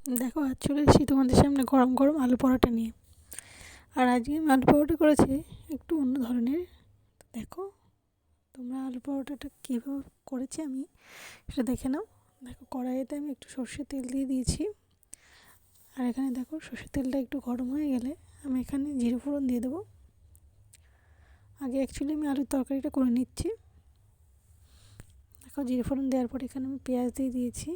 দেখো আজ চলে এসেছি তোমাদের সামনে গরম গরম আলু পরোটা নিয়ে। আর আজকে আমি আলু পরোটা করেছি একটু অন্য ধরনের। দেখো তোমরা আলু পরোটাটা কীভাবে করেছি আমি সেটা দেখে নাও। দেখো কড়াইতে আমি একটু সর্ষের তেল দিয়ে দিয়েছি। আর এখানে দেখো সর্ষের তেলটা একটু গরম হয়ে গেলে আমি এখানে জিরে ফোড়ন দিয়ে দেবো। আগে অ্যাকচুয়ালি আমি আলুর তরকারিটা করে নিচ্ছি। দেখো জিরে ফোড়ন দেওয়ার পর এখানে আমি পেঁয়াজ দিয়ে দিয়েছি।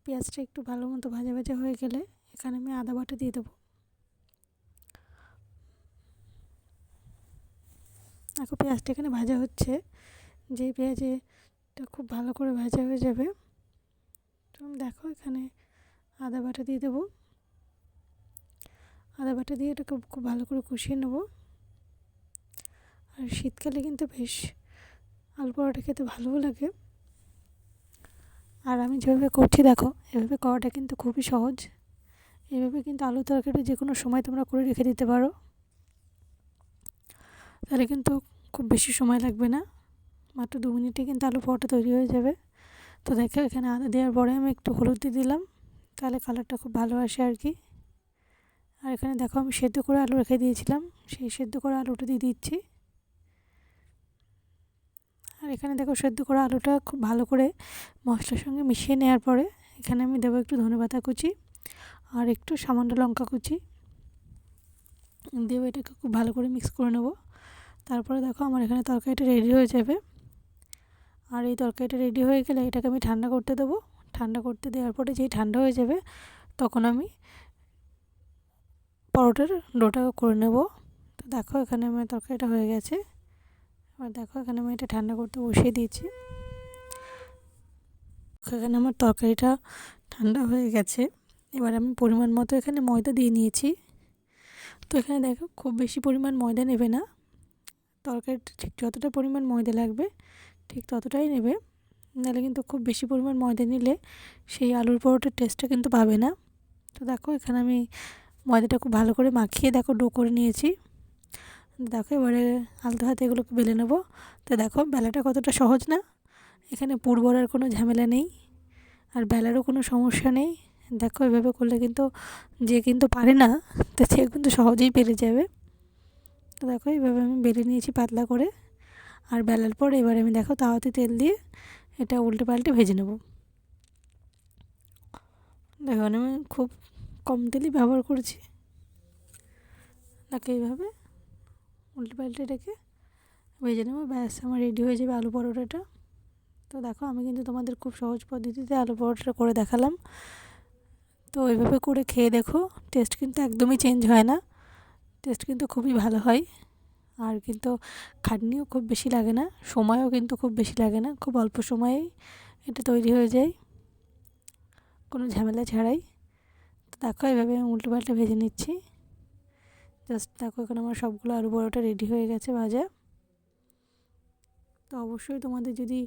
পেঁয়াজটা একটু ভালো মতো ভাজা ভাজা হয়ে গেলে এখানে আমি আদা বাটা দিয়ে দেবো। দেখো পেঁয়াজটা এখানে ভাজা হচ্ছে। যেই পেঁয়াজটা খুব ভালো করে ভাজা হয়ে যাবে তো দেখো এখানে আদা বাটা দিয়ে দেবো। আদা বাটা দিয়ে এটাকে খুব ভালো করে কষিয়ে নেব। আর শীতকালে কিন্তু বেশ আলু পরোটা খেতে ভালোও লাগে। আর আমি যেভাবে করছি দেখো এভাবে করাটা কিন্তু খুবই সহজ। এভাবে কিন্তু আলু তরকারিটা যে কোনো সময় তোমরা করে রেখে দিতে পারো, তাহলে কিন্তু খুব বেশি সময় লাগবে না। মাত্র 2 মিনিটে কিন্তু আলু পরোটা তৈরি হয়ে যাবে। তো দেখো এখানে আদা দেওয়ার পরে আমি একটু হলুদ দিয়ে দিলাম, তাহলে কালারটা খুব ভালো আসে আর কি। আর এখানে দেখো আমি সেদ্ধ করে আলু রেখে দিয়েছিলাম, সেই সেদ্ধ করে আলুটা দিয়ে দিচ্ছি। আর এখানে দেখো সেদ্ধ করা আলুটা খুব ভালো করে মশলার সঙ্গে মিশিয়ে নেওয়ার পরে এখানে আমি দেবো একটু ধনেপাতা কুচি আর একটু সামান্য লঙ্কা কুচি দেবো। এটাকে খুব ভালো করে মিক্স করে নেব। তারপরে দেখো আমার এখানে তরকারিটা রেডি হয়ে যাবে। আর এই তরকারিটা রেডি হয়ে গেলে এটাকে আমি ঠান্ডা করতে দেবো। ঠান্ডা করতে দেওয়ার পরে যেই ঠান্ডা হয়ে যাবে তখন আমি পরোটার ডোটা করে নেব। তো দেখো এখানে আমার তরকারিটা হয়ে গেছে। আর দেখো এখানে আমি এটা ঠান্ডা করতে বসিয়ে দিয়েছি। এখানে আমার তরকারিটা ঠান্ডা হয়ে গেছে। এবার আমি পরিমাণ মতো এখানে ময়দা দিয়ে নিয়েছি। তো এখানে দেখো খুব বেশি পরিমাণ ময়দা নেবে না, তরকারিটা ঠিক যতটা পরিমাণ ময়দা লাগবে ঠিক ততটাই নেবে। নাহলে কিন্তু খুব বেশি পরিমাণ ময়দা নিলে সেই আলুর পরোটার টেস্টটা কিন্তু পাবে না। তো দেখো এখানে আমি ময়দাটা খুব ভালো করে মাখিয়ে দেখো ডো করে নিয়েছি। দেখো এবারে আলতো হাতে এগুলোকে বেলে নেব। তো দেখো বেলাটা কতটা সহজ না, এখানে পুর ভরার কোনো ঝামেলা নেই আর বেলারও কোনো সমস্যা নেই। দেখো এভাবে করলে কিন্তু যে কিন্তু পারে না তো সে কিন্তু সহজেই পেরে যাবে। তো দেখো এইভাবে আমি বেলে নিয়েছি পাতলা করে। আর বেলার পর এবার আমি দেখো তাওয়াতে তেল দিয়ে এটা উল্টে পাল্টে ভেজে নেব। দেখো আমি খুব কম তেলই ব্যবহার করেছি। দেখো এইভাবে উল্টে পাল্টে এটাকে ভেজে নেব, ব্যাস আমার রেডি হয়ে যাবে আলু পরোটাটা। তো দেখো আমি কিন্তু তোমাদের খুব সহজ পদ্ধতিতে আলু পরোটাটা করে দেখালাম। তো এইভাবে করে খেয়ে দেখো, টেস্ট কিন্তু একদমই চেঞ্জ হয় না, টেস্ট কিন্তু খুবই ভালো হয়। আর কিন্তু খাটনিও খুব বেশি লাগে না, সময়ও কিন্তু খুব বেশি লাগে না, খুব অল্প সময়েই এটা তৈরি হয়ে যায় কোনো ঝামেলা ছাড়াই। তো দেখো এইভাবে আমি উল্টো পাল্টে ভেজে নিচ্ছি। জাস্ট দেখো এখন আমার সবগুলো আলু পরোটা রেডি হয়ে গেছে ভাজা। তো অবশ্যই তোমাদের যদি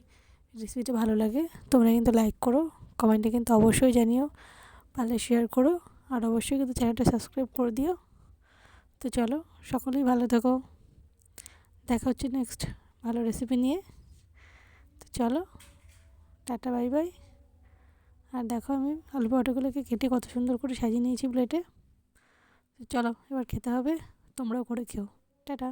রেসিপিটা ভালো লাগে তোমরা কিন্তু লাইক করো, কমেন্টে কিন্তু অবশ্যই জানিও, পারলে শেয়ার করো আর অবশ্যই কিন্তু চ্যানেলটা সাবস্ক্রাইব করে দিও। তো চলো সকলেই ভালো থেকো, দেখা হচ্ছে নেক্সট ভালো রেসিপি নিয়ে। তো চলো টাটা বাই বাই। আর দেখো আমি আলু পরোটাগুলোকে কেটে কত সুন্দর করে সাজিয়ে নিয়েছি প্লেটে। তো চলো এবার খেতে হবে, তোমরাও করে খেও। টাটা।